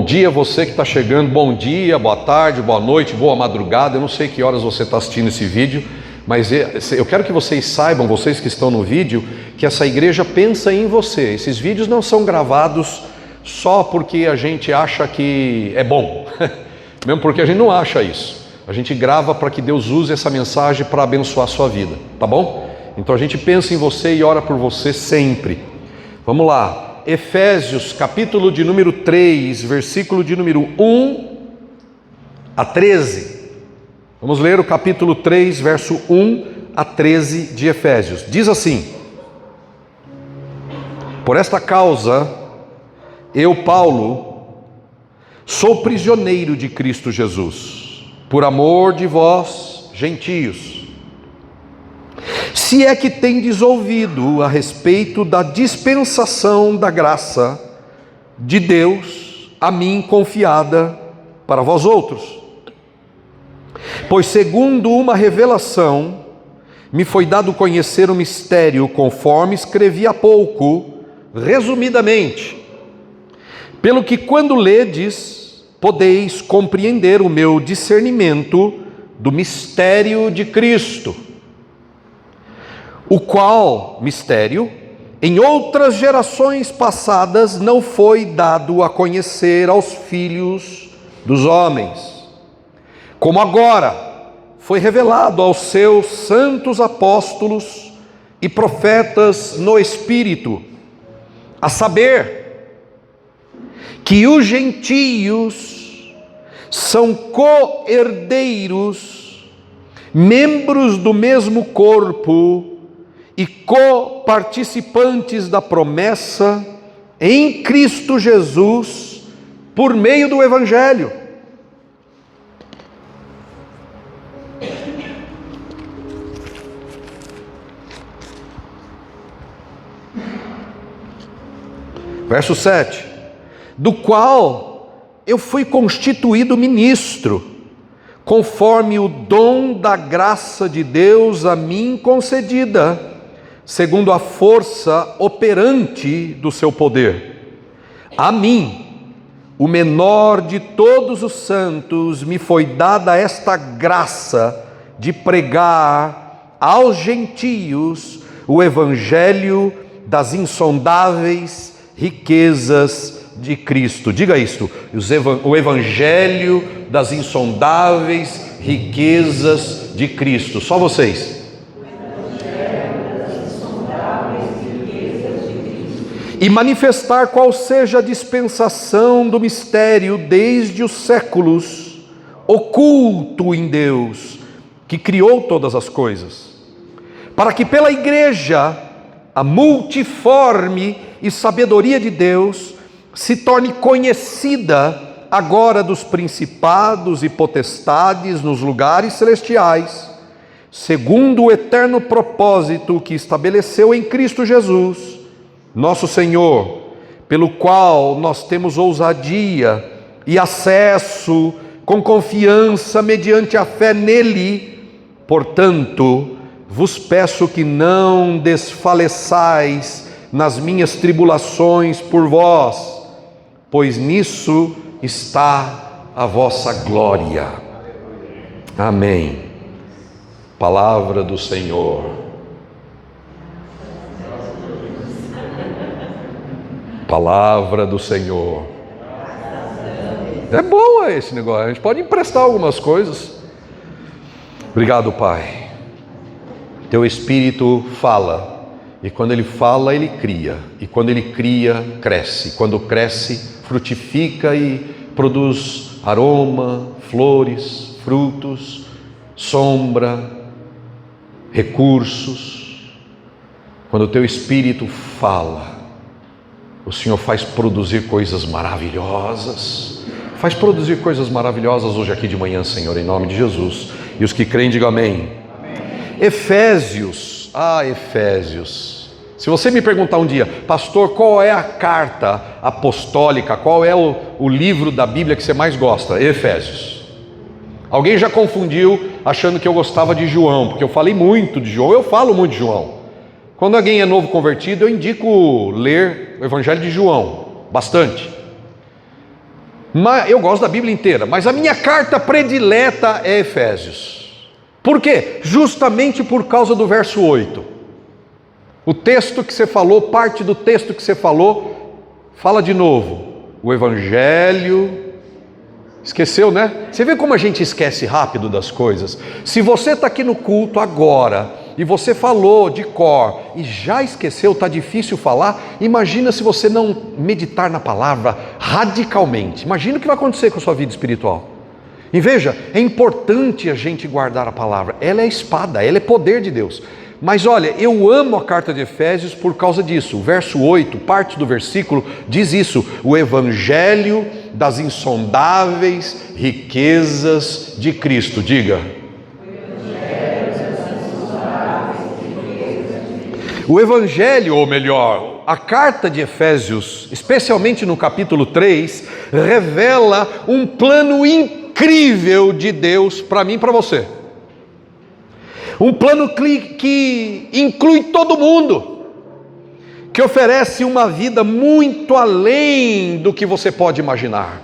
Bom dia você que está chegando, bom dia, boa tarde, boa noite, boa madrugada. Eu não sei que horas você está assistindo esse vídeo, mas eu quero que vocês saibam, vocês que estão no vídeo, que essa igreja pensa em você. Esses vídeos não são gravados só porque a gente acha que é bom, mesmo porque a gente não acha isso. A gente grava para que Deus use essa mensagem para abençoar a sua vida, tá bom? Então a gente pensa em você e ora por você sempre. Vamos lá. Efésios, capítulo de número 3, versículo de número 1 a 13. Vamos ler o capítulo 3, verso 1 a 13 de Efésios. Diz assim: Por esta causa, eu, Paulo, sou prisioneiro de Cristo Jesus, por amor de vós, gentios, se é que tendes ouvido a respeito da dispensação da graça de Deus a mim confiada para vós outros. Pois segundo uma revelação, me foi dado conhecer o mistério, conforme escrevi há pouco, resumidamente, pelo que quando ledes, podeis compreender o meu discernimento do mistério de Cristo, o qual mistério em outras gerações passadas não foi dado a conhecer aos filhos dos homens, como agora foi revelado aos seus santos apóstolos e profetas no Espírito, a saber, que os gentios são co-herdeiros, membros do mesmo corpo e co-participantes da promessa em Cristo Jesus, por meio do Evangelho. Verso 7: do qual eu fui constituído ministro, conforme o dom da graça de Deus a mim concedida, segundo a força operante do seu poder. A mim, o menor de todos os santos, me foi dada esta graça de pregar aos gentios o evangelho das insondáveis riquezas de Cristo. Diga isto: o evangelho das insondáveis riquezas de Cristo. Só vocês. E manifestar qual seja a dispensação do mistério desde os séculos, oculto em Deus, que criou todas as coisas, para que pela igreja a multiforme e sabedoria de Deus se torne conhecida agora dos principados e potestades nos lugares celestiais, segundo o eterno propósito que estabeleceu em Cristo Jesus, nosso Senhor, pelo qual nós temos ousadia e acesso com confiança mediante a fé nele. Portanto, vos peço que não desfaleçais nas minhas tribulações por vós, pois nisso está a vossa glória. Amém. Palavra do Senhor. Palavra do Senhor. É bom esse negócio, a gente pode emprestar algumas coisas. Obrigado, Pai. Teu Espírito fala, e quando Ele fala, Ele cria, e quando Ele cria, cresce, quando cresce, frutifica e produz aroma, flores, frutos, sombra, recursos. Quando o Teu Espírito fala, o Senhor faz produzir coisas maravilhosas. Faz produzir coisas maravilhosas hoje aqui de manhã, Senhor, em nome de Jesus. E os que creem, digam amém. Amém. Efésios. Efésios. Se você me perguntar um dia, pastor, qual é a carta apostólica, qual é o livro da Bíblia que você mais gosta? Efésios. Alguém já confundiu achando que eu gostava de João, porque eu falei muito de João, eu falo muito de João. Quando alguém é novo convertido, eu indico ler o Evangelho de João, bastante. Eu gosto da Bíblia inteira, mas a minha carta predileta é Efésios. Por quê? Justamente por causa do verso 8. O texto que você falou, parte do texto que você falou, fala de novo. O Evangelho. Esqueceu, né? Você vê como a gente esquece rápido das coisas. Se você está aqui no culto agora e você falou de cor e já esqueceu, está difícil falar, imagina se você não meditar na palavra radicalmente. Imagina o que vai acontecer com a sua vida espiritual. E veja, é importante a gente guardar a palavra. Ela é espada, ela é poder de Deus. Mas olha, eu amo a carta de Efésios por causa disso. O verso 8, parte do versículo, diz isso: o Evangelho das insondáveis riquezas de Cristo. Diga. O Evangelho, ou melhor, a carta de Efésios, especialmente no capítulo 3, revela um plano incrível de Deus para mim e para você. Um plano que inclui todo mundo, que oferece uma vida muito além do que você pode imaginar.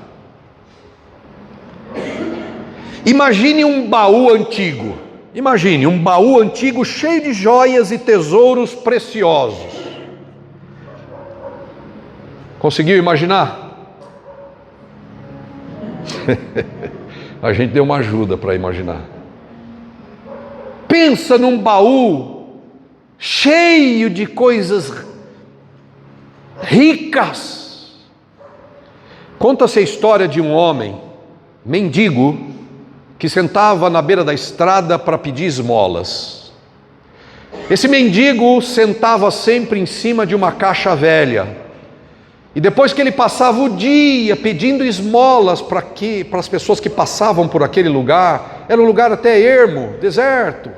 Imagine um baú antigo. Imagine um baú antigo cheio de joias e tesouros preciosos. Conseguiu imaginar? A gente deu uma ajuda para imaginar. Pensa num baú cheio de coisas ricas. Conta-se a história de um homem, mendigo, que sentava na beira da estrada para pedir esmolas. Esse mendigo sentava sempre em cima de uma caixa velha. E depois que ele passava o dia pedindo esmolas para as pessoas que passavam por aquele lugar, era um lugar até ermo, deserto,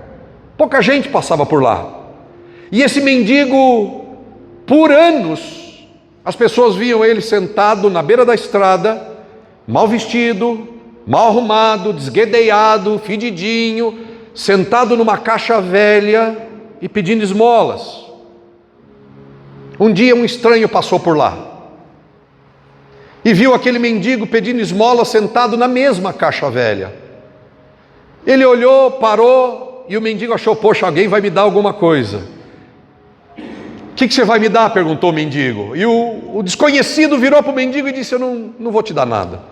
pouca gente passava por lá. E esse mendigo, por anos, as pessoas viam ele sentado na beira da estrada, mal vestido, mal arrumado, desguedeiado, fedidinho, sentado numa caixa velha e pedindo esmolas. Um dia um estranho passou por lá e viu aquele mendigo pedindo esmola sentado na mesma caixa velha. Ele olhou, parou, e o mendigo achou: poxa, alguém vai me dar alguma coisa. O que você vai me dar? Perguntou o mendigo. E o desconhecido virou para o mendigo e disse: eu não vou te dar nada,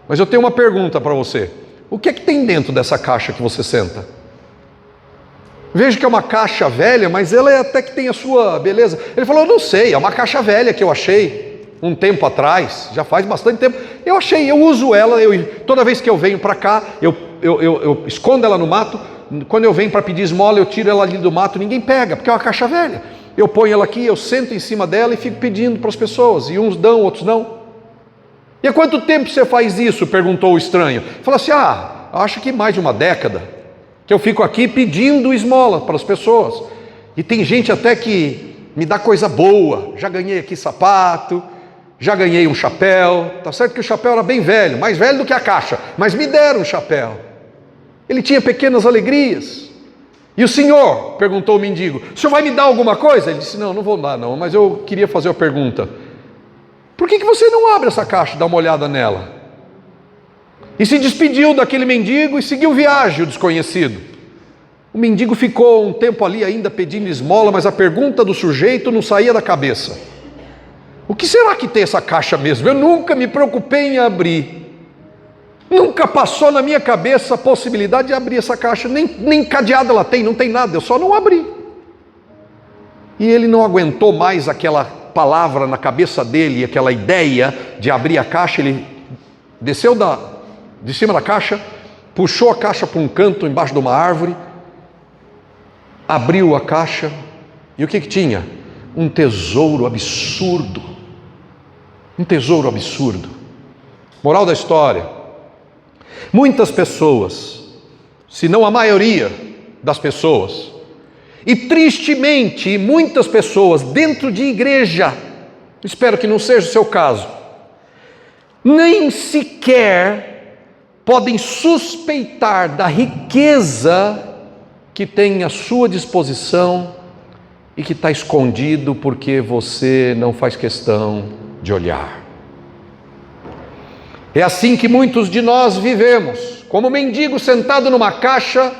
mas eu tenho uma pergunta para você. O que é que tem dentro dessa caixa que você senta? Veja que é uma caixa velha, mas ela até que tem a sua beleza. Ele falou: eu não sei, é uma caixa velha que eu achei um tempo atrás, já faz bastante tempo. Eu achei, eu uso ela, toda vez que eu venho para cá, eu escondo ela no mato. Quando eu venho para pedir esmola, eu tiro ela ali do mato, ninguém pega, porque é uma caixa velha. Eu ponho ela aqui, eu sento em cima dela e fico pedindo para as pessoas, e uns dão, outros não. E há quanto tempo você faz isso? Perguntou o estranho. Falou assim: acho que mais de uma década, que eu fico aqui pedindo esmola para as pessoas. E tem gente até que me dá coisa boa. Já ganhei aqui sapato, já ganhei um chapéu. Tá certo que o chapéu era bem velho, mais velho do que a caixa, mas me deram um chapéu. Ele tinha pequenas alegrias. E o senhor? Perguntou o mendigo. O senhor vai me dar alguma coisa? Ele disse: não vou dar não, mas eu queria fazer uma pergunta. Por que você não abre essa caixa e dá uma olhada nela? E se despediu daquele mendigo e seguiu viagem, o desconhecido. O mendigo ficou um tempo ali ainda pedindo esmola, mas a pergunta do sujeito não saía da cabeça: o que será que tem essa caixa mesmo? Eu nunca me preocupei em abrir. Nunca passou na minha cabeça a possibilidade de abrir essa caixa. Nem cadeado ela tem, não tem nada, eu só não abri. E ele não aguentou mais aquela palavra na cabeça dele, aquela ideia de abrir a caixa. Ele desceu de cima da caixa, puxou a caixa para um canto embaixo de uma árvore, abriu a caixa, e o que tinha? Um tesouro absurdo. Um tesouro absurdo. Moral da história: muitas pessoas, se não a maioria das pessoas, e tristemente muitas pessoas dentro de igreja, espero que não seja o seu caso, nem sequer podem suspeitar da riqueza que tem à sua disposição e que está escondido porque você não faz questão de olhar. É assim que muitos de nós vivemos, como mendigo sentado numa caixa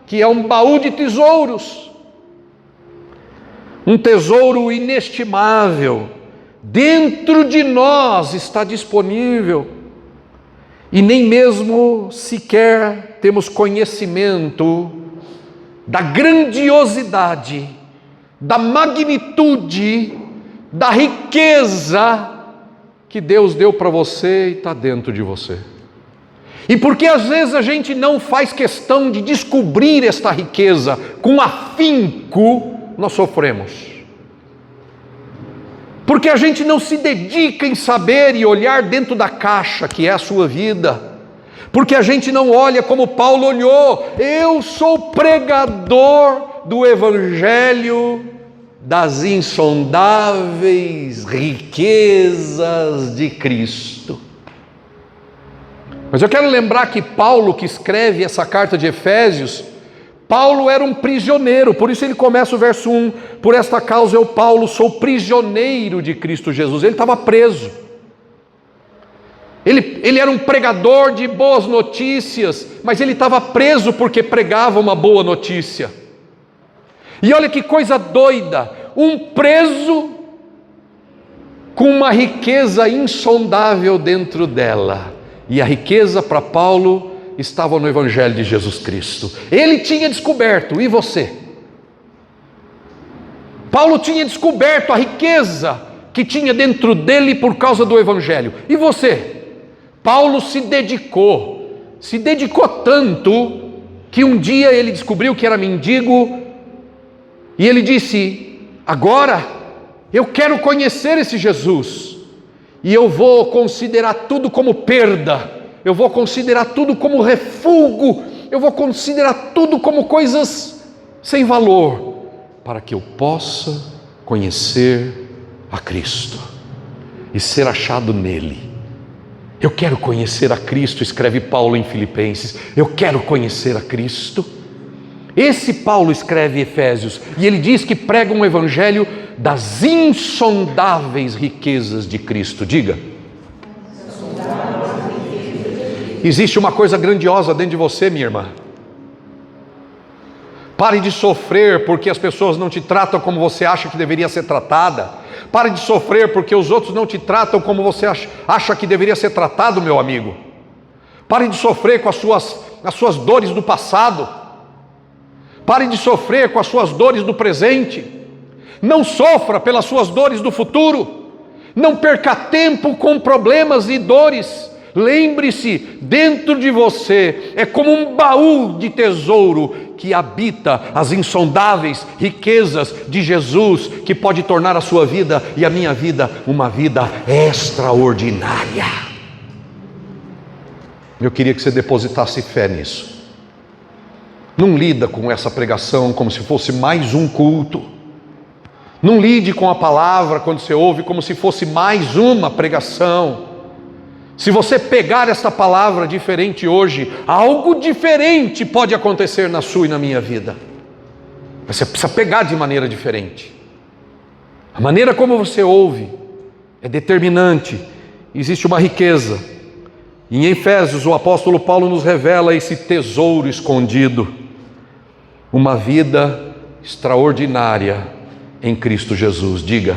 que é um baú de tesouros. Um tesouro inestimável, dentro de nós está disponível, e nem mesmo sequer temos conhecimento da grandiosidade, da magnitude, da riqueza que Deus deu para você e está dentro de você. E porque às vezes a gente não faz questão de descobrir esta riqueza com afinco, nós sofremos. Porque a gente não se dedica em saber e olhar dentro da caixa que é a sua vida. Porque a gente não olha como Paulo olhou. Eu sou pregador do Evangelho das insondáveis riquezas de Cristo. Mas eu quero lembrar que Paulo, que escreve essa carta de Efésios, Paulo era um prisioneiro, por isso ele começa o verso 1, por esta causa eu, Paulo, sou prisioneiro de Cristo Jesus. Ele estava preso, ele era um pregador de boas notícias, mas ele estava preso porque pregava uma boa notícia. E olha que coisa doida, um preso com uma riqueza insondável dentro dela, e a riqueza para Paulo estava no Evangelho de Jesus Cristo. Ele tinha descoberto, e você? Paulo tinha descoberto a riqueza que tinha dentro dele por causa do Evangelho. E você? Paulo se dedicou tanto, que um dia ele descobriu que era mendigo, e ele disse, agora eu quero conhecer esse Jesus, e eu vou considerar tudo como perda, eu vou considerar tudo como refúgio, eu vou considerar tudo como coisas sem valor, para que eu possa conhecer a Cristo e ser achado nele. Eu quero conhecer a Cristo, escreve Paulo em Filipenses, eu quero conhecer a Cristo. Esse Paulo escreve Efésios, e ele diz que prega um evangelho das insondáveis riquezas de Cristo. Diga. Existe uma coisa grandiosa dentro de você, minha irmã. Pare de sofrer porque as pessoas não te tratam como você acha que deveria ser tratada. Pare de sofrer porque os outros não te tratam como você acha que deveria ser tratado, meu amigo. Pare de sofrer com as suas dores do passado. Pare de sofrer com as suas dores do presente. Não sofra pelas suas dores do futuro. Não perca tempo com problemas e dores. Lembre-se, dentro de você é como um baú de tesouro que habita as insondáveis riquezas de Jesus, que pode tornar a sua vida e a minha vida uma vida extraordinária. Eu queria que você depositasse fé nisso. Não lida com essa pregação como se fosse mais um culto. Não lide com a palavra quando você ouve como se fosse mais uma pregação. Se você pegar essa palavra diferente hoje, algo diferente pode acontecer na sua e na minha vida. Você precisa pegar de maneira diferente. A maneira como você ouve é determinante. Existe uma riqueza. E em Efésios o apóstolo Paulo nos revela esse tesouro escondido. Uma vida extraordinária em Cristo Jesus. Diga.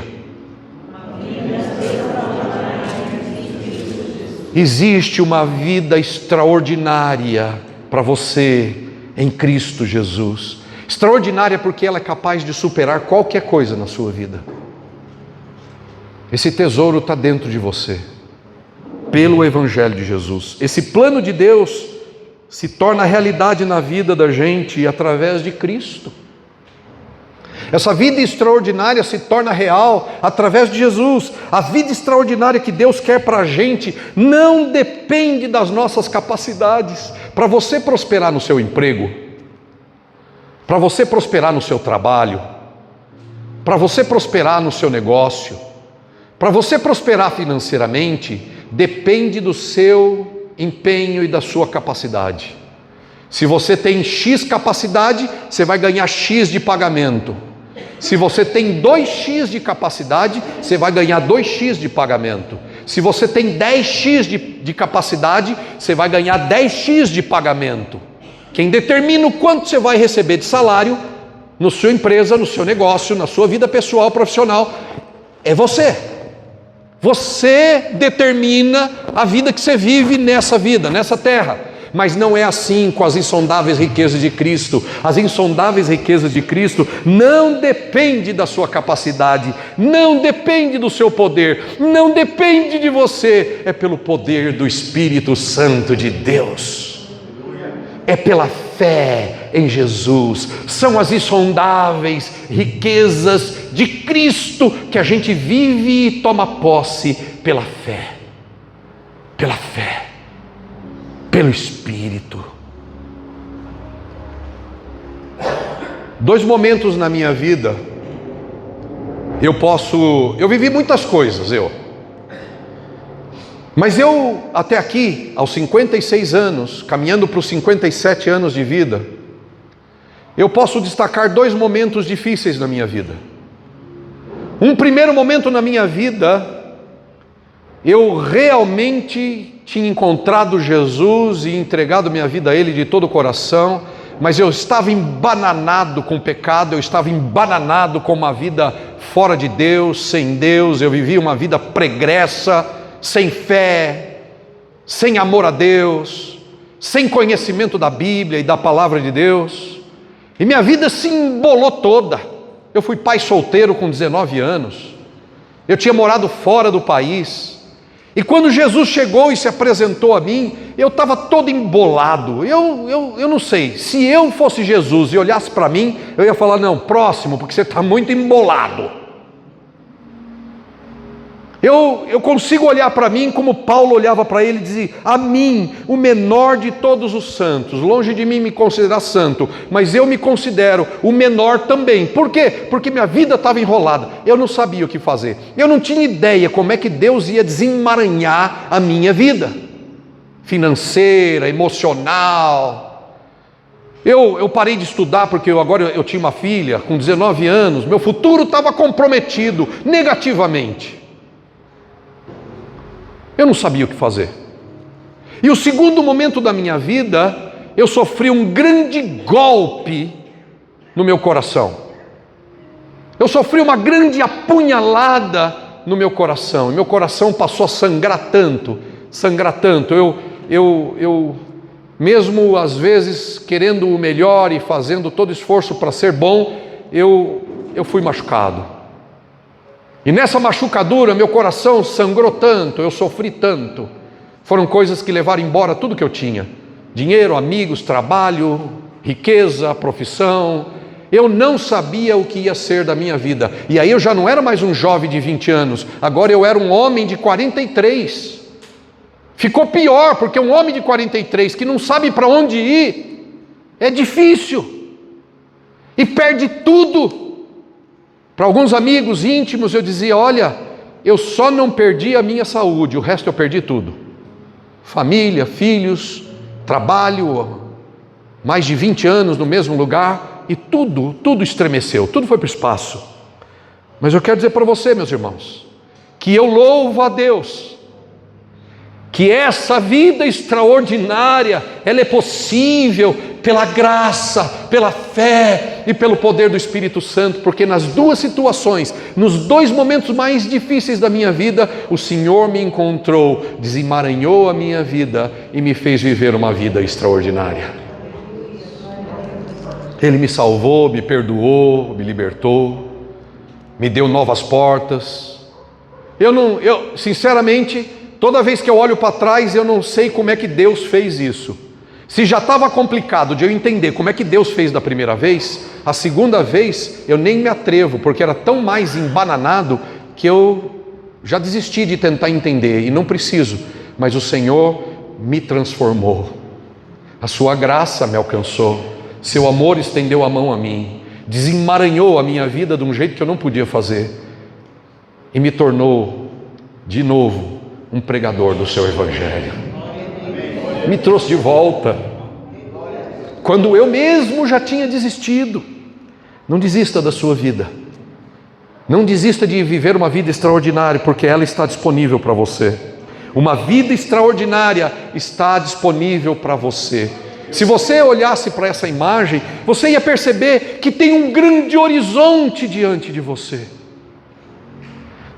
Existe uma vida extraordinária para você em Cristo Jesus. Extraordinária porque ela é capaz de superar qualquer coisa na sua vida. Esse tesouro está dentro de você, pelo Evangelho de Jesus. Esse plano de Deus se torna realidade na vida da gente através de Cristo. Essa vida extraordinária se torna real através de Jesus. A vida extraordinária que Deus quer para a gente não depende das nossas capacidades. Para você prosperar no seu emprego, para você prosperar no seu trabalho, para você prosperar no seu negócio, para você prosperar financeiramente, depende do seu empenho e da sua capacidade. Se você tem X capacidade, você vai ganhar X de pagamento. Se você tem 2x de capacidade, você vai ganhar 2x de pagamento. Se você tem 10x de capacidade, você vai ganhar 10x de pagamento. Quem determina o quanto você vai receber de salário na sua empresa, no seu negócio, na sua vida pessoal, profissional, é você. Você determina a vida que você vive nessa vida, nessa terra. Mas não é assim com as insondáveis riquezas de Cristo. As insondáveis riquezas de Cristo não dependem da sua capacidade, não depende do seu poder, não depende de você, é pelo poder do Espírito Santo de Deus. É pela fé em Jesus. São as insondáveis riquezas de Cristo que a gente vive e toma posse pela fé. Pela fé. Pelo Espírito. 2 momentos na minha vida, eu vivi muitas coisas, mas eu até aqui, aos 56 anos, caminhando para os 57 anos de vida, eu posso destacar 2 momentos difíceis na minha vida. Um primeiro momento na minha vida, eu realmente tinha encontrado Jesus e entregado minha vida a Ele de todo o coração, mas eu estava embananado com o pecado, eu estava embananado com uma vida fora de Deus, sem Deus, eu vivia uma vida pregressa, sem fé, sem amor a Deus, sem conhecimento da Bíblia e da Palavra de Deus, e minha vida se embolou toda. Eu fui pai solteiro com 19 anos, eu tinha morado fora do país, e quando Jesus chegou e se apresentou a mim, eu estava todo embolado. Eu não sei, se eu fosse Jesus e olhasse para mim, eu ia falar, não, próximo, porque você está muito embolado. Eu consigo olhar para mim como Paulo olhava para ele e dizia, a mim, o menor de todos os santos, longe de mim me considerar santo, mas eu me considero o menor também. Por quê? Porque minha vida estava enrolada, eu não sabia o que fazer, eu não tinha ideia como é que Deus ia desemaranhar a minha vida, financeira, emocional. Eu parei de estudar porque agora eu tinha uma filha com 19 anos, meu futuro estava comprometido negativamente. Eu não sabia o que fazer. E o segundo momento da minha vida, eu sofri um grande golpe no meu coração. Eu sofri uma grande apunhalada no meu coração. E meu coração passou a sangrar tanto. Eu mesmo às vezes querendo o melhor e fazendo todo esforço para ser bom, eu fui machucado. E nessa machucadura, meu coração sangrou tanto, eu sofri tanto. Foram coisas que levaram embora tudo que eu tinha. Dinheiro, amigos, trabalho, riqueza, profissão. Eu não sabia o que ia ser da minha vida. E aí eu já não era mais um jovem de 20 anos. Agora eu era um homem de 43. Ficou pior, porque um homem de 43 que não sabe para onde ir, é difícil. E perde tudo. Para alguns amigos íntimos eu dizia, olha, eu só não perdi a minha saúde, o resto eu perdi tudo. Família, filhos, trabalho, mais de 20 anos no mesmo lugar, e tudo estremeceu, tudo foi para o espaço. Mas eu quero dizer para você, meus irmãos, que eu louvo a Deus, que essa vida extraordinária, ela é possível pela graça, pela fé e pelo poder do Espírito Santo, porque nas 2 situações, nos 2 momentos mais difíceis da minha vida, o Senhor me encontrou, desemaranhou a minha vida e me fez viver uma vida extraordinária. Ele me salvou, me perdoou, me libertou, me deu novas portas. Eu sinceramente, toda vez que eu olho para trás, eu não sei como é que Deus fez isso. Se já estava complicado de eu entender como é que Deus fez da primeira vez, a segunda vez eu nem me atrevo, porque era tão mais embananado que eu já desisti de tentar entender, e não preciso, mas o Senhor me transformou. A sua graça me alcançou, seu amor estendeu a mão a mim, desemaranhou a minha vida de um jeito que eu não podia fazer, e me tornou de novo um pregador do seu Evangelho. Me trouxe de volta, quando eu mesmo já tinha desistido. Não desista da sua vida, Não desista de viver uma vida extraordinária, porque ela está disponível para você. Uma vida extraordinária está disponível para você. Se você olhasse para essa imagem, você ia perceber que tem um grande horizonte diante de você.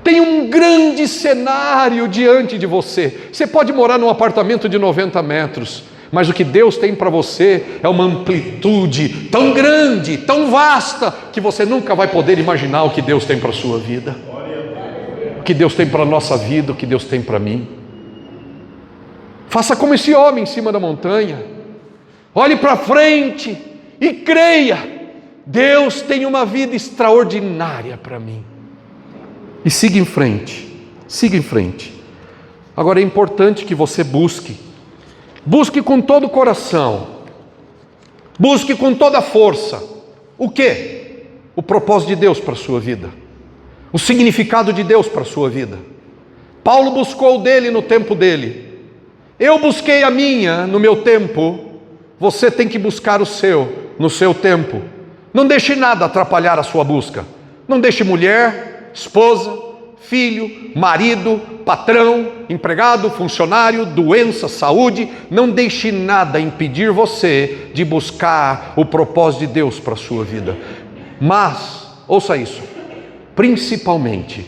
Tem um grande cenário diante de você. Você pode morar num apartamento de 90 metros, mas o que Deus tem para você é uma amplitude tão grande, tão vasta, que você nunca vai poder imaginar o que Deus tem para a sua vida. O que Deus tem para a nossa vida, o que Deus tem para mim. Faça como esse homem em cima da montanha. Olhe para frente e creia. Deus tem uma vida extraordinária para mim. E siga em frente. Siga em frente. Agora é importante que você busque. Busque com todo o coração. Busque com toda a força. O quê? O propósito de Deus para a sua vida. O significado de Deus para a sua vida. Paulo buscou o dele no tempo dele. Eu busquei a minha no meu tempo. Você tem que buscar o seu no seu tempo. Não deixe nada atrapalhar a sua busca. Não deixe mulher, esposa, filho, marido, patrão, empregado, funcionário, doença, saúde. Não deixe nada impedir você de buscar o propósito de Deus para a sua vida. Mas, ouça isso, principalmente,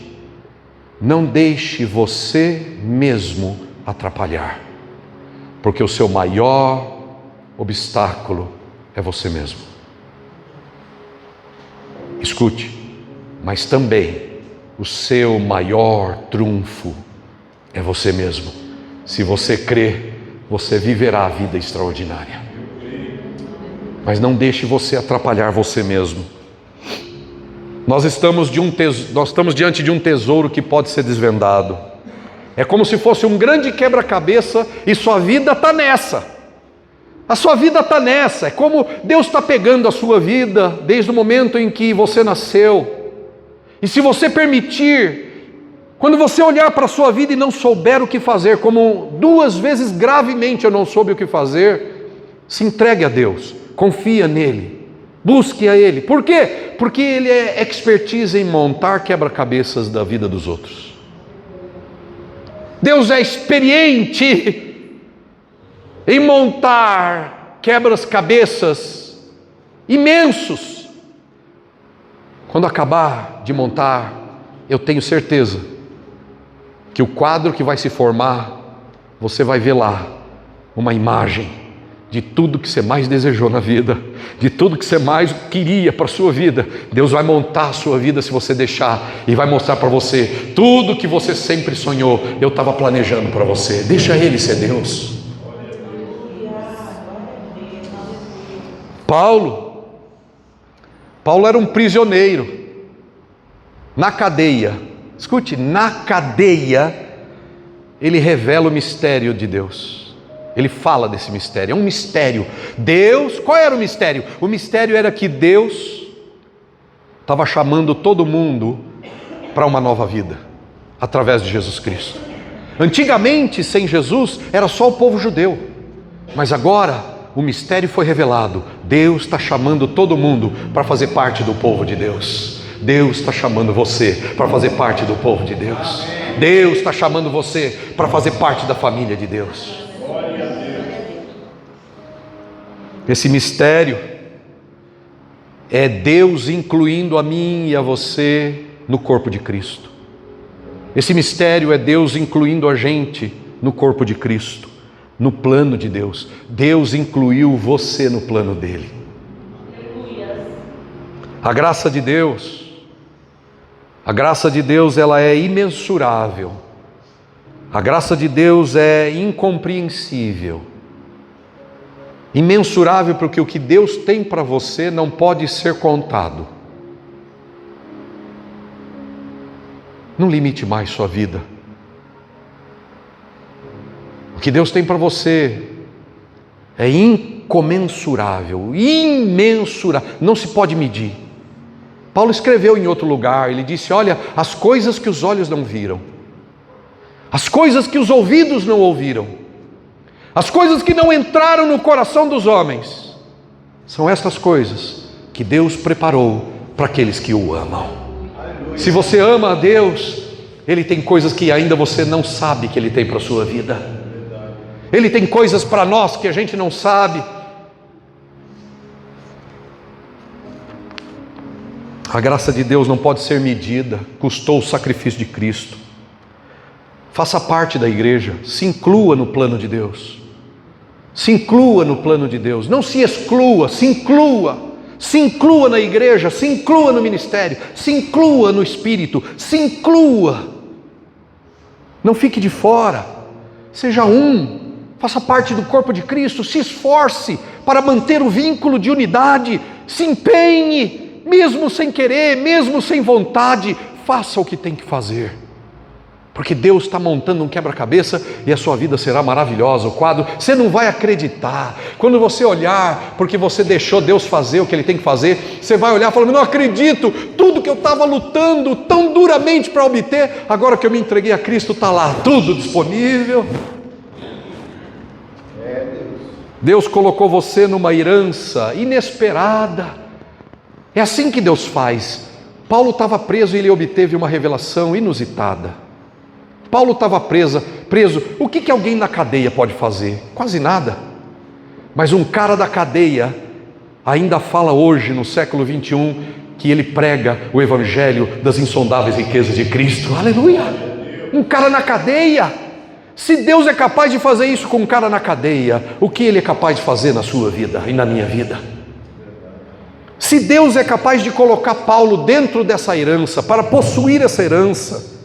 não deixe você mesmo atrapalhar. Porque o seu maior obstáculo é você mesmo. Escute, mas também o seu maior trunfo é você mesmo. Se você crê, você viverá a vida extraordinária. Mas não deixe você atrapalhar você mesmo. Nós estamos diante de um tesouro que pode ser desvendado. É como se fosse um grande quebra-cabeça e sua vida está nessa. A sua vida está nessa. É como Deus está pegando a sua vida desde o momento em que você nasceu. E se você permitir, quando você olhar para a sua vida e não souber o que fazer, como 2 vezes gravemente eu não soube o que fazer, se entregue a Deus, confia nele, busque a Ele. Por quê? Porque Ele é expertise em montar quebra-cabeças da vida dos outros. Deus é experiente em montar quebra-cabeças imensos. Quando acabar de montar, eu tenho certeza que o quadro que vai se formar, você vai ver lá uma imagem de tudo que você mais desejou na vida, de tudo que você mais queria para a sua vida. Deus vai montar a sua vida se você deixar, e vai mostrar para você tudo que você sempre sonhou. Eu estava planejando para você. Deixa Ele ser Deus. Paulo era um prisioneiro na cadeia. Escute, na cadeia ele revela o mistério de Deus. Ele fala desse mistério, é um mistério. Deus, qual era o mistério? O mistério era que Deus estava chamando todo mundo para uma nova vida, através de Jesus Cristo. Antigamente, sem Jesus, era só o povo judeu, mas agora o mistério foi revelado. Deus está chamando todo mundo para fazer parte do povo de Deus. Deus está chamando você para fazer parte do povo de Deus. Deus está chamando você para fazer parte da família de Deus. Esse mistério é Deus incluindo a mim e a você no corpo de Cristo. Esse mistério é Deus incluindo a gente no corpo de Cristo, no plano de Deus. Deus incluiu você no plano dele. A graça de Deus, ela é imensurável. A graça de Deus é incompreensível. Imensurável, porque o que Deus tem para você não pode ser contado. Não limite mais sua vida. O que Deus tem para você é incomensurável, imensurável, não se pode medir. Paulo escreveu em outro lugar, ele disse: olha, as coisas que os olhos não viram, as coisas que os ouvidos não ouviram, as coisas que não entraram no coração dos homens, são estas coisas que Deus preparou para aqueles que o amam. Se você ama a Deus, Ele tem coisas que ainda você não sabe que Ele tem para a sua vida. Ele tem coisas para nós que a gente não sabe. A graça de Deus não pode ser medida, custou o sacrifício de Cristo. Faça parte da igreja, se inclua no plano de Deus. Se inclua no plano de Deus, não se exclua, se inclua. Se inclua na igreja, se inclua no ministério, se inclua no Espírito, se inclua. Não fique de fora, seja um, faça parte do corpo de Cristo, se esforce para manter o vínculo de unidade, se empenhe, mesmo sem querer, mesmo sem vontade, faça o que tem que fazer. Porque Deus está montando um quebra-cabeça e a sua vida será maravilhosa. O quadro, você não vai acreditar. Quando você olhar, porque você deixou Deus fazer o que Ele tem que fazer, você vai olhar falando, não acredito, tudo que eu estava lutando tão duramente para obter, agora que eu me entreguei a Cristo, está lá, tudo disponível. Deus colocou você numa herança inesperada. É assim que Deus faz. Paulo estava preso e ele obteve uma revelação inusitada. Paulo estava preso. O que alguém na cadeia pode fazer? Quase nada. Mas um cara da cadeia ainda fala hoje, no século 21, que ele prega o evangelho das insondáveis riquezas de Cristo. Aleluia! Um cara na cadeia. Se Deus é capaz de fazer isso com um cara na cadeia, o que Ele é capaz de fazer na sua vida e na minha vida? Se Deus é capaz de colocar Paulo dentro dessa herança, para possuir essa herança,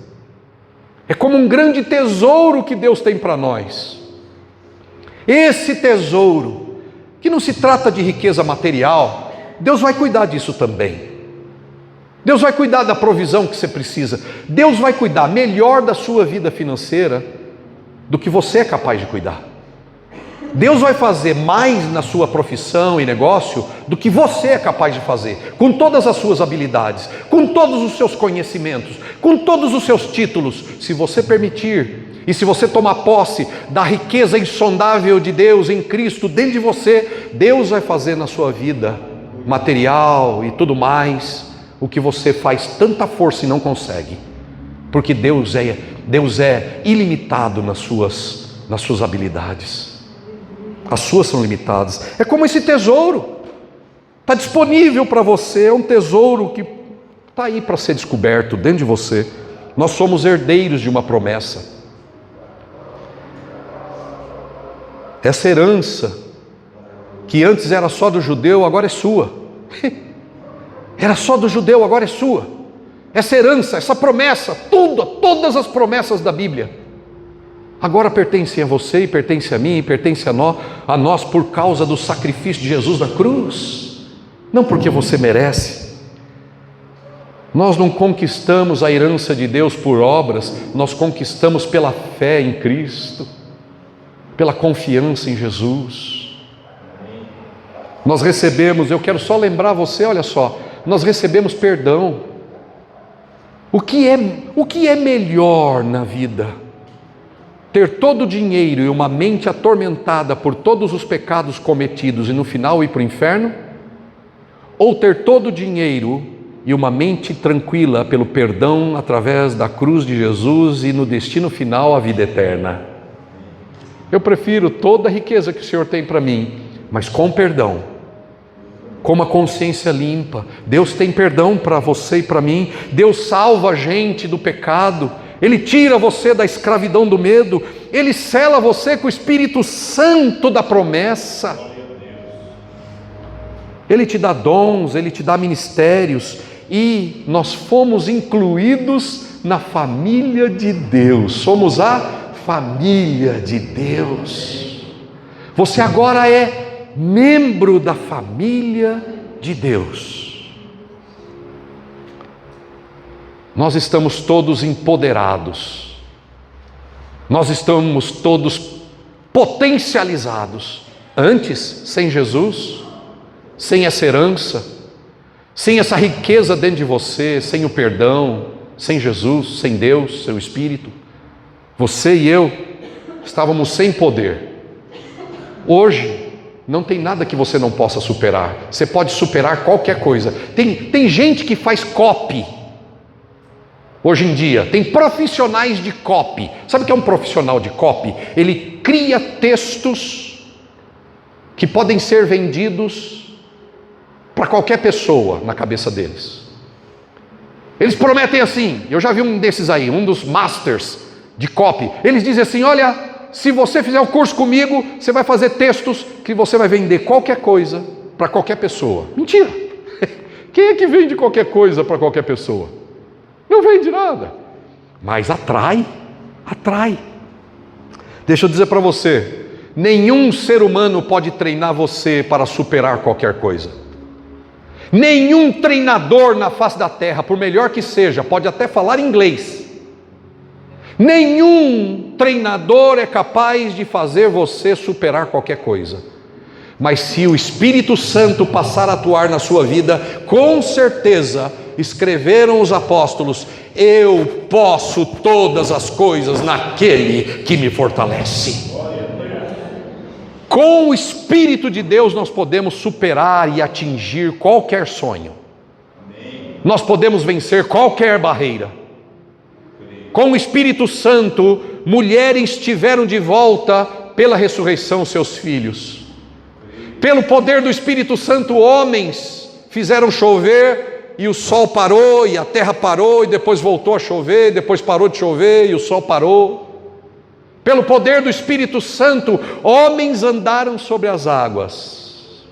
é como um grande tesouro que Deus tem para nós. Esse tesouro, que não se trata de riqueza material, Deus vai cuidar disso também. Deus vai cuidar da provisão que você precisa. Deus vai cuidar melhor da sua vida financeira do que você é capaz de cuidar. Deus vai fazer mais na sua profissão e negócio do que você é capaz de fazer, com todas as suas habilidades, com todos os seus conhecimentos, com todos os seus títulos, se você permitir, e se você tomar posse da riqueza insondável de Deus em Cristo dentro de você, Deus vai fazer na sua vida material e tudo mais, o que você faz tanta força e não consegue, porque Deus é ilimitado nas suas habilidades. As suas são limitadas. É como esse tesouro, está disponível para você, é um tesouro que está aí para ser descoberto dentro de você. Nós somos herdeiros de uma promessa. Essa herança, que antes era só do judeu, agora é sua. Era só do judeu, agora é sua. Essa herança, essa promessa, todas as promessas da Bíblia, agora pertencem a você e pertence a mim e pertence a nós por causa do sacrifício de Jesus na cruz. Não porque você merece. Nós não conquistamos a herança de Deus por obras, nós conquistamos pela fé em Cristo, pela confiança em Jesus. Nós recebemos, eu quero só lembrar você, olha só, nós recebemos perdão. O que é melhor na vida? Ter todo o dinheiro e uma mente atormentada por todos os pecados cometidos e no final ir para o inferno? Ou ter todo o dinheiro e uma mente tranquila pelo perdão através da cruz de Jesus e no destino final a vida eterna? Eu prefiro toda a riqueza que o Senhor tem para mim, mas com perdão, com uma consciência limpa. Deus tem perdão para você e para mim. Deus salva a gente do pecado. Ele tira você da escravidão do medo, Ele sela você com o Espírito Santo da promessa, Ele te dá dons, Ele te dá ministérios, e nós fomos incluídos na família de Deus, somos a família de Deus. Você agora é membro da família de Deus. Nós estamos todos empoderados, nós estamos todos potencializados. Antes, sem Jesus, sem essa herança, sem essa riqueza dentro de você, sem o perdão, sem Jesus, sem Deus, seu Espírito, você e eu estávamos sem poder. Hoje, não tem nada que você não possa superar. Você pode superar qualquer coisa. Tem gente que faz copy. Hoje em dia, tem profissionais de copy. Sabe o que é um profissional de copy? Ele cria textos que podem ser vendidos para qualquer pessoa na cabeça deles. Eles prometem assim, eu já vi um desses aí, um dos masters de copy. Eles dizem assim, olha, se você fizer o curso comigo, você vai fazer textos que você vai vender qualquer coisa para qualquer pessoa. Mentira! Quem é que vende qualquer coisa para qualquer pessoa? Não vende nada, mas atrai. Deixa eu dizer para você, nenhum ser humano pode treinar você para superar qualquer coisa. Nenhum treinador na face da terra, por melhor que seja, pode até falar inglês. Nenhum treinador é capaz de fazer você superar qualquer coisa. Mas se o Espírito Santo passar a atuar na sua vida, com certeza, escreveram os apóstolos, eu posso todas as coisas naquele que me fortalece. Com o Espírito de Deus nós podemos superar e atingir qualquer sonho. Nós podemos vencer qualquer barreira. Com o Espírito Santo, mulheres tiveram de volta pela ressurreição seus filhos. Pelo poder do Espírito Santo, homens fizeram chover e o sol parou e a terra parou e depois voltou a chover, e depois parou de chover e o sol parou. Pelo poder do Espírito Santo, homens andaram sobre as águas.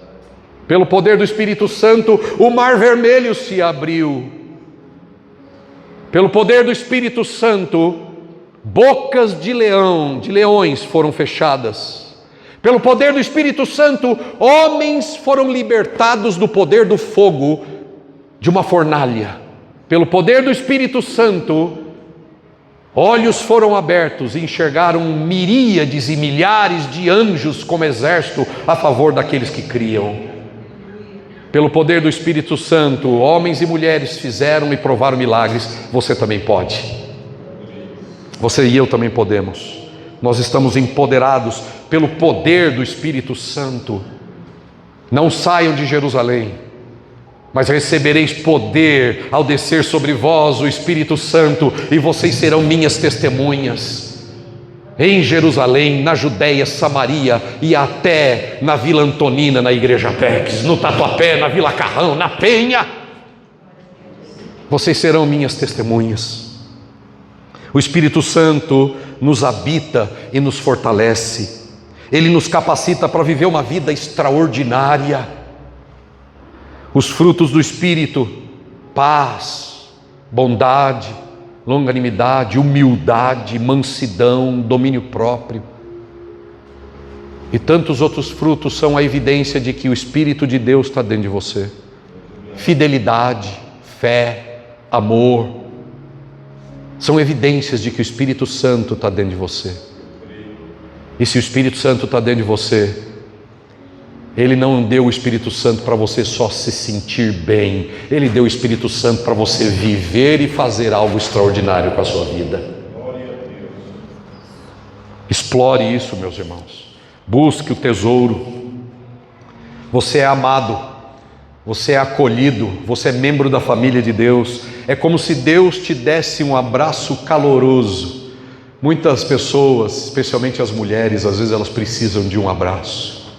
Pelo poder do Espírito Santo, o mar vermelho se abriu. Pelo poder do Espírito Santo, bocas de leões foram fechadas. Pelo poder do Espírito Santo, homens foram libertados do poder do fogo de uma fornalha. Pelo poder do Espírito Santo, olhos foram abertos e enxergaram miríades e milhares de anjos como exército a favor daqueles que criam. Pelo poder do Espírito Santo, homens e mulheres fizeram e provaram milagres. Você também pode. Você e eu também podemos. Nós estamos empoderados pelo poder do Espírito Santo. Não saiam de Jerusalém, mas recebereis poder ao descer sobre vós o Espírito Santo, e vocês serão minhas testemunhas em Jerusalém, na Judéia, Samaria e até na Vila Antonina, na Igreja Pex, no Tatuapé, na Vila Carrão, na Penha. Vocês serão minhas testemunhas. O Espírito Santo nos habita e nos fortalece. Ele nos capacita para viver uma vida extraordinária. Os frutos do Espírito: paz, bondade, longanimidade, humildade, mansidão, domínio próprio. E tantos outros frutos são a evidência de que o Espírito de Deus está dentro de você. Fidelidade, fé, amor, são evidências de que o Espírito Santo está dentro de você. E se o Espírito Santo está dentro de você, Ele não deu o Espírito Santo para você só se sentir bem. Ele deu o Espírito Santo para você viver e fazer algo extraordinário com a sua vida. Explore isso, meus irmãos. Busque o tesouro. Você é amado, você é acolhido, você é membro da família de Deus. É como se Deus te desse um abraço caloroso. Muitas pessoas, especialmente as mulheres, às vezes elas precisam de um abraço.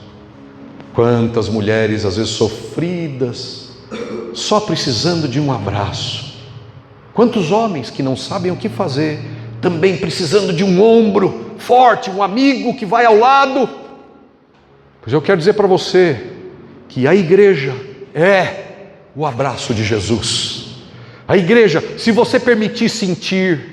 Quantas mulheres, às vezes sofridas, só precisando de um abraço. Quantos homens que não sabem o que fazer, também precisando de um ombro forte, um amigo que vai ao lado. Pois eu quero dizer para você que a igreja é o abraço de Jesus. A igreja, se você permitir sentir,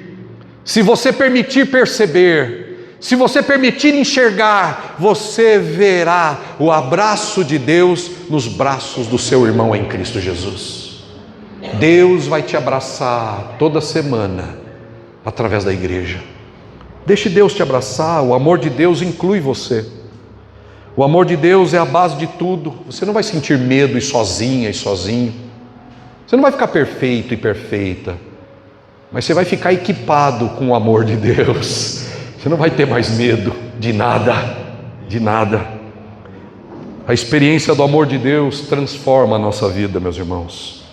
se você permitir perceber, se você permitir enxergar, você verá o abraço de Deus nos braços do seu irmão em Cristo Jesus. Deus vai te abraçar toda semana através da igreja. Deixe Deus te abraçar. O amor de Deus inclui você. O amor de Deus é a base de tudo. Você não vai sentir medo e sozinha e sozinho. Você não vai ficar perfeito e perfeita, mas você vai ficar equipado com o amor de Deus. Você não vai ter mais medo de nada, de nada. A experiência do amor de Deus transforma a nossa vida, meus irmãos.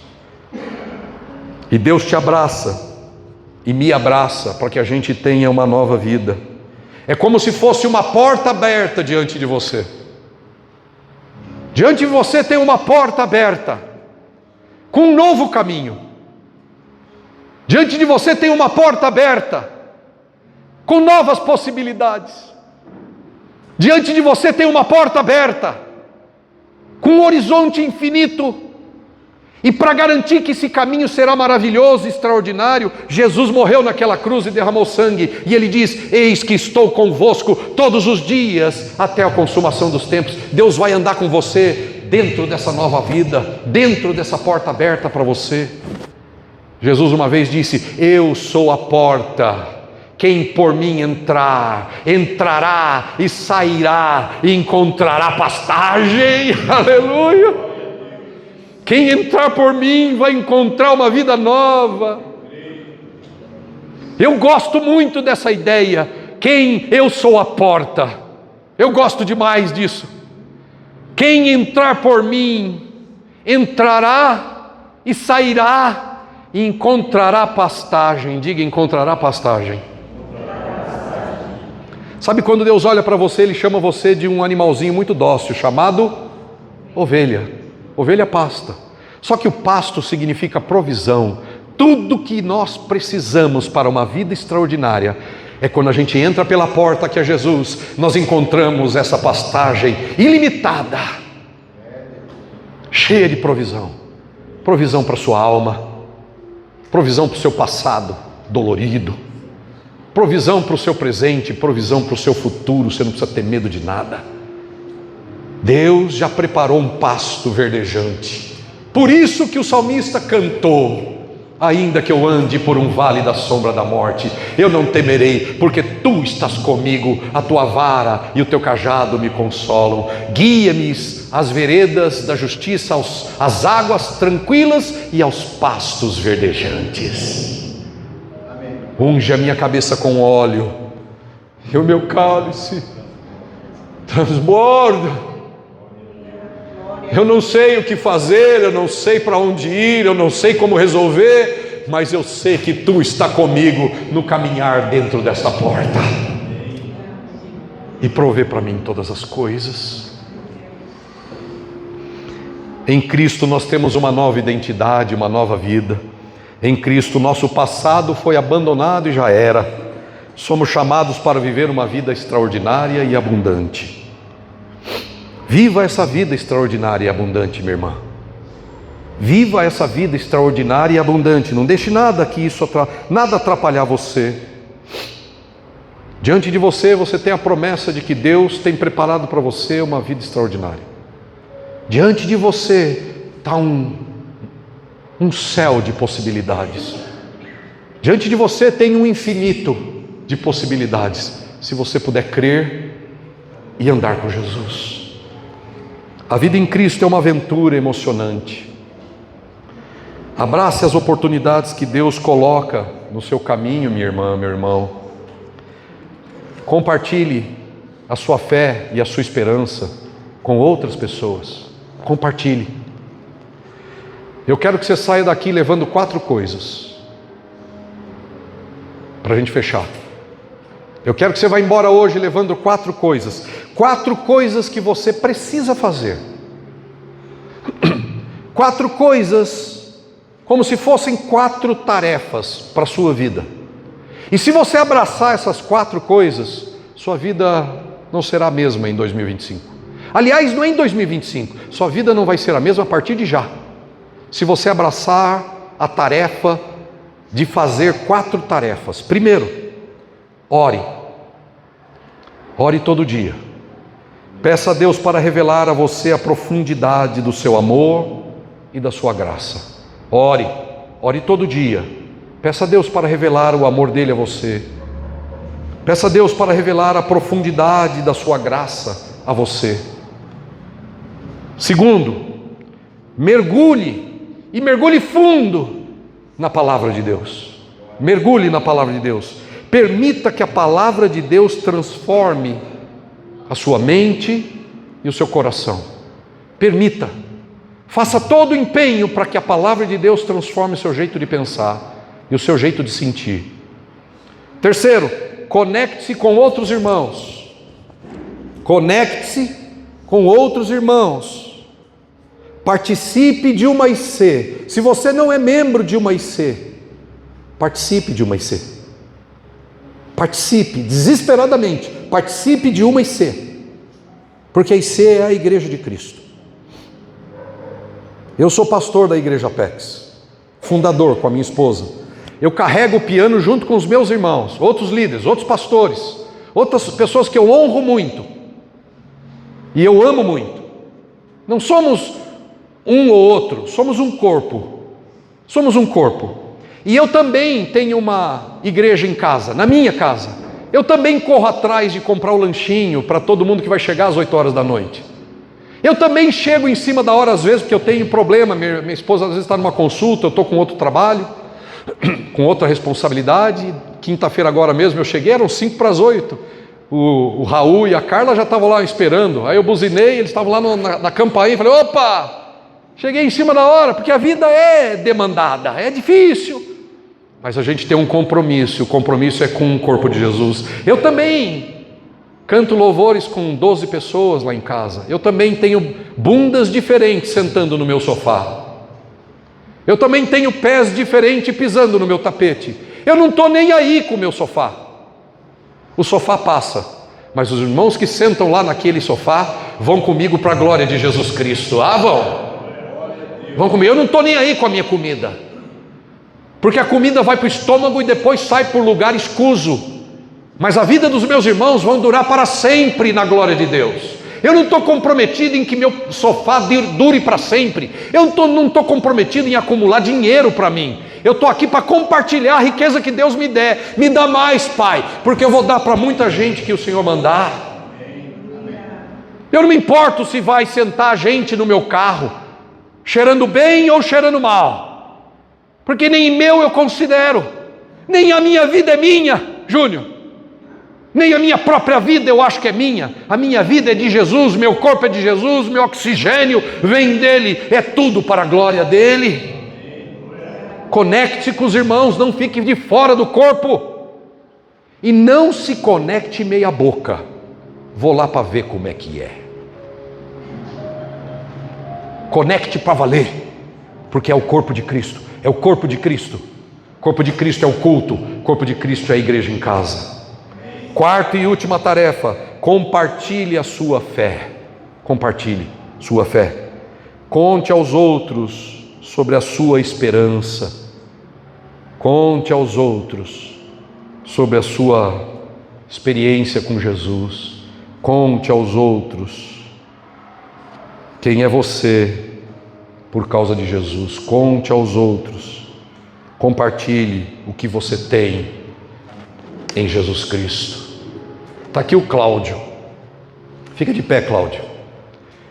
E Deus te abraça e me abraça para que a gente tenha uma nova vida. É como se fosse uma porta aberta diante de você. Diante de você tem uma porta aberta, com um novo caminho. Diante de você tem uma porta aberta, com novas possibilidades. Diante de você tem uma porta aberta, com um horizonte infinito. E para garantir que esse caminho será maravilhoso, extraordinário, Jesus morreu naquela cruz e derramou sangue. E Ele diz: eis que estou convosco todos os dias, até a consumação dos tempos. Deus vai andar com você dentro dessa nova vida, dentro dessa porta aberta para você. Jesus uma vez disse: eu sou a porta. Quem por mim entrar, entrará e sairá e encontrará pastagem. Aleluia! Quem entrar por mim vai encontrar uma vida nova. Eu gosto muito dessa ideia. Eu sou a porta. Eu gosto demais disso. Quem entrar por mim, entrará e sairá e encontrará pastagem. Diga: encontrará pastagem. Sabe quando Deus olha para você, Ele chama você de um animalzinho muito dócil, chamado ovelha. Ovelha pasta. Só que o pasto significa provisão. Tudo que nós precisamos para uma vida extraordinária é quando a gente entra pela porta que é Jesus, nós encontramos essa pastagem ilimitada, cheia de provisão. Provisão para a sua alma, provisão para o seu passado dolorido, provisão para o seu presente, provisão para o seu futuro. Você não precisa ter medo de nada. Deus já preparou um pasto verdejante. Por isso que o salmista cantou: ainda que eu ande por um vale da sombra da morte, eu não temerei, porque tu estás comigo, a tua vara e o teu cajado me consolam. Guia-me às veredas da justiça, às águas tranquilas e aos pastos verdejantes. Unge a minha cabeça com óleo, e o meu cálice transborda. Eu não sei o que fazer, eu não sei para onde ir, eu não sei como resolver, mas eu sei que tu está comigo no caminhar dentro dessa porta e provê para mim todas as coisas. Em Cristo nós temos uma nova identidade, uma nova vida. Em Cristo nosso passado foi abandonado e já era. Somos chamados para viver uma vida extraordinária e abundante. Viva essa vida extraordinária e abundante, minha irmã. Viva essa vida extraordinária e abundante. Não deixe nada nada atrapalhar você. Diante de você, você tem a promessa de que Deus tem preparado para você uma vida extraordinária. Diante de você está um céu de possibilidades. Diante de você tem um infinito de possibilidades, se você puder crer e andar com Jesus. A vida em Cristo é uma aventura emocionante. Abrace as oportunidades que Deus coloca no seu caminho, minha irmã, meu irmão. Compartilhe a sua fé e a sua esperança com outras pessoas. Compartilhe. Eu quero que você saia daqui levando 4 coisas, para a gente fechar. Eu quero que você vá embora hoje levando 4 coisas. 4 coisas que você precisa fazer. 4 coisas, como se fossem 4 tarefas para a sua vida. E se você abraçar essas 4 coisas, sua vida não será a mesma em 2025. Aliás, não é em 2025. Sua vida não vai ser a mesma a partir de já. Se você abraçar a tarefa de fazer 4 tarefas. Primeiro, ore. Ore todo dia. Peça a Deus para revelar a você a profundidade do seu amor e da sua graça. Ore. Ore todo dia. Peça a Deus para revelar o amor dele a você. Peça a Deus para revelar a profundidade da sua graça a você. Segundo, mergulhe, e mergulhe fundo na palavra de Deus. Mergulhe na palavra de Deus. Permita que a palavra de Deus transforme a sua mente e o seu coração. Permita. Faça todo o empenho para que a palavra de Deus transforme o seu jeito de pensar e o seu jeito de sentir. Terceiro, conecte-se com outros irmãos. Conecte-se com outros irmãos. Participe de uma IC. Se você não é membro de uma IC, participe de uma IC. Participe, desesperadamente, participe de uma IC. Porque a IC é a Igreja de Cristo. Eu sou pastor da Igreja Apex, fundador com a minha esposa. Eu carrego o piano junto com os meus irmãos, outros líderes, outros pastores, outras pessoas que eu honro muito e eu amo muito. Não somos um ou outro, somos um corpo. Somos um corpo. E eu também tenho uma igreja em casa, na minha casa. Eu também corro atrás de comprar o lanchinho para todo mundo que vai chegar às 8 horas da noite. Eu também chego em cima da hora às vezes, porque eu tenho problema, minha esposa às vezes está numa consulta, eu estou com outro trabalho, com outra responsabilidade. Quinta-feira agora mesmo eu cheguei, eram 5 para as 8. O Raul e a Carla já estavam lá esperando. Aí eu buzinei, eles estavam lá na campainha, falei, opa, cheguei em cima da hora, porque a vida é demandada, é difícil. Mas a gente tem um compromisso, o compromisso é com o corpo de Jesus. Eu também canto louvores com 12 pessoas lá em casa. Eu também tenho bundas diferentes sentando no meu sofá. Eu também tenho pés diferentes pisando no meu tapete. Eu não estou nem aí com o meu sofá. O sofá passa, mas os irmãos que sentam lá naquele sofá vão comigo para a glória de Jesus Cristo. Ah, vão comigo. Eu não estou nem aí com a minha comida, porque a comida vai para o estômago e depois sai por lugar escuso. Mas a vida dos meus irmãos vão durar para sempre na glória de Deus. Eu não estou comprometido em que meu sofá dure para sempre. Eu não estou comprometido em acumular dinheiro para mim. Eu estou aqui para compartilhar a riqueza que Deus me der. Me dá mais, Pai, porque eu vou dar para muita gente que o Senhor mandar. Eu não me importo se vai sentar gente no meu carro, cheirando bem ou cheirando mal, porque nem meu eu considero, nem a minha vida é minha, Júnior. Nem a minha própria vida eu acho que é minha. A minha vida é de Jesus, meu corpo é de Jesus, meu oxigênio vem dele, é tudo para a glória dele. Conecte-se com os irmãos, não fique de fora do corpo. E não se conecte meia boca. Vou lá para ver como é que é. Conecte para valer, porque é o corpo de Cristo. É o corpo de Cristo. O corpo de Cristo é o culto. O corpo de Cristo é a igreja em casa. Quarta e última tarefa, compartilhe a sua fé. Compartilhe sua fé. Conte aos outros sobre a sua esperança. Conte aos outros sobre a sua experiência com Jesus. Conte aos outros quem é você por causa de Jesus. Conte aos outros. Compartilhe o que você tem em Jesus Cristo. Está aqui o Cláudio. Fica de pé, Cláudio.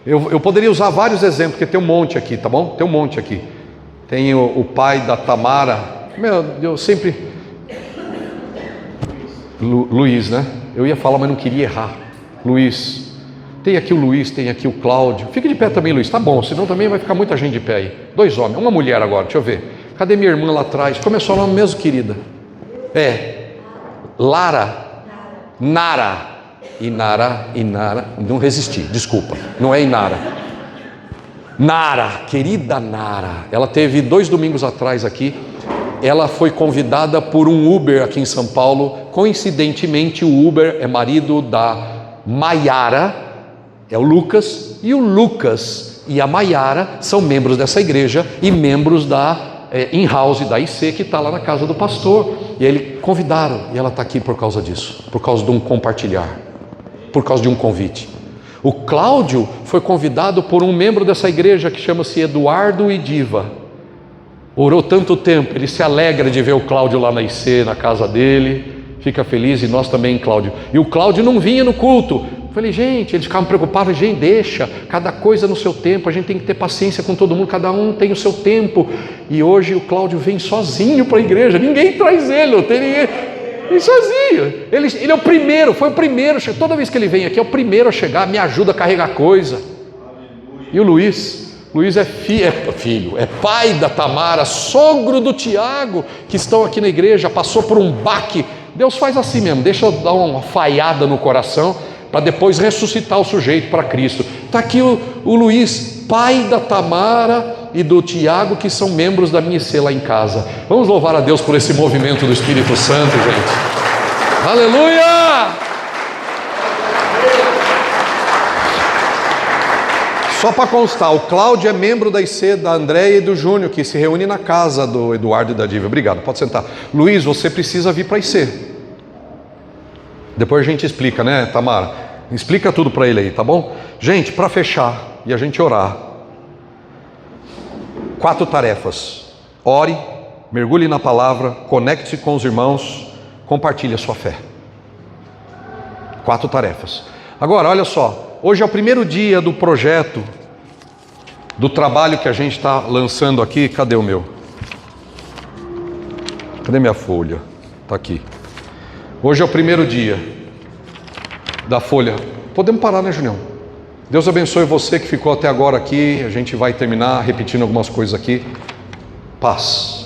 Eu poderia usar vários exemplos, porque tem um monte aqui, tá bom? Tem um monte aqui. Tem o pai da Tamara. Eu sempre... Luiz, né? Eu ia falar, mas não queria errar. Luiz. Tem aqui o Luiz, tem aqui o Cláudio. Fica de pé também, Luiz. Tá bom, senão também vai ficar muita gente de pé aí. 2 homens, uma mulher agora, deixa eu ver. Cadê minha irmã lá atrás? Como é seu nome mesmo, querida? Lara. Nara. Inara. Não resisti, desculpa. Não é Inara. Nara, querida Nara. Ela teve 2 domingos atrás aqui. Ela foi convidada por um Uber aqui em São Paulo. Coincidentemente, o Uber é marido da Maiara, é o Lucas. E o Lucas e a Maiara são membros dessa igreja e membros da in-house da IC, que está lá na casa do pastor. E eles convidaram, e ela está aqui por causa disso, por causa de um compartilhar, por causa de um convite. O Cláudio foi convidado por um membro dessa igreja que chama-se Eduardo e Diva. Orou tanto tempo, ele se alegra de ver o Cláudio lá na IC, na casa dele, fica feliz, e nós também, Cláudio. E o Cláudio não vinha no culto. Falei, gente, eles ficavam preocupados, gente, deixa, cada coisa no seu tempo, a gente tem que ter paciência com todo mundo, cada um tem o seu tempo. E hoje o Cláudio vem sozinho para a igreja, ninguém traz ele, não tem ninguém, vem sozinho. Ele é o primeiro, foi o primeiro, toda vez que ele vem aqui é o primeiro a chegar, me ajuda a carregar coisa. E o Luiz é filho, é pai da Tamara, sogro do Tiago, que estão aqui na igreja, passou por um baque Deus faz assim mesmo, deixa eu dar uma falhada no coração, para depois ressuscitar o sujeito para Cristo. Está aqui o Luiz, pai da Tamara e do Tiago, que são membros da minha IC lá em casa. Vamos louvar a Deus por esse movimento do Espírito Santo, gente. Aleluia! Só para constar, o Cláudio é membro da IC da Andréia e do Júnior, que se reúne na casa do Eduardo e da Dívia. Obrigado, pode sentar. Luiz, você precisa vir para a IC. Depois a gente explica, né, Tamara? Explica tudo para ele aí, tá bom? Gente, para fechar e a gente orar, 4 tarefas. Ore, mergulhe na palavra, conecte-se com os irmãos, compartilhe a sua fé. 4 tarefas. Agora, olha só, hoje é o primeiro dia do projeto, do trabalho que a gente está lançando aqui. Cadê o meu? Cadê minha folha? Está aqui. Hoje é o primeiro dia da folha. Podemos parar, né, Julião? Deus abençoe você que ficou até agora aqui. A gente vai terminar repetindo algumas coisas aqui. Paz.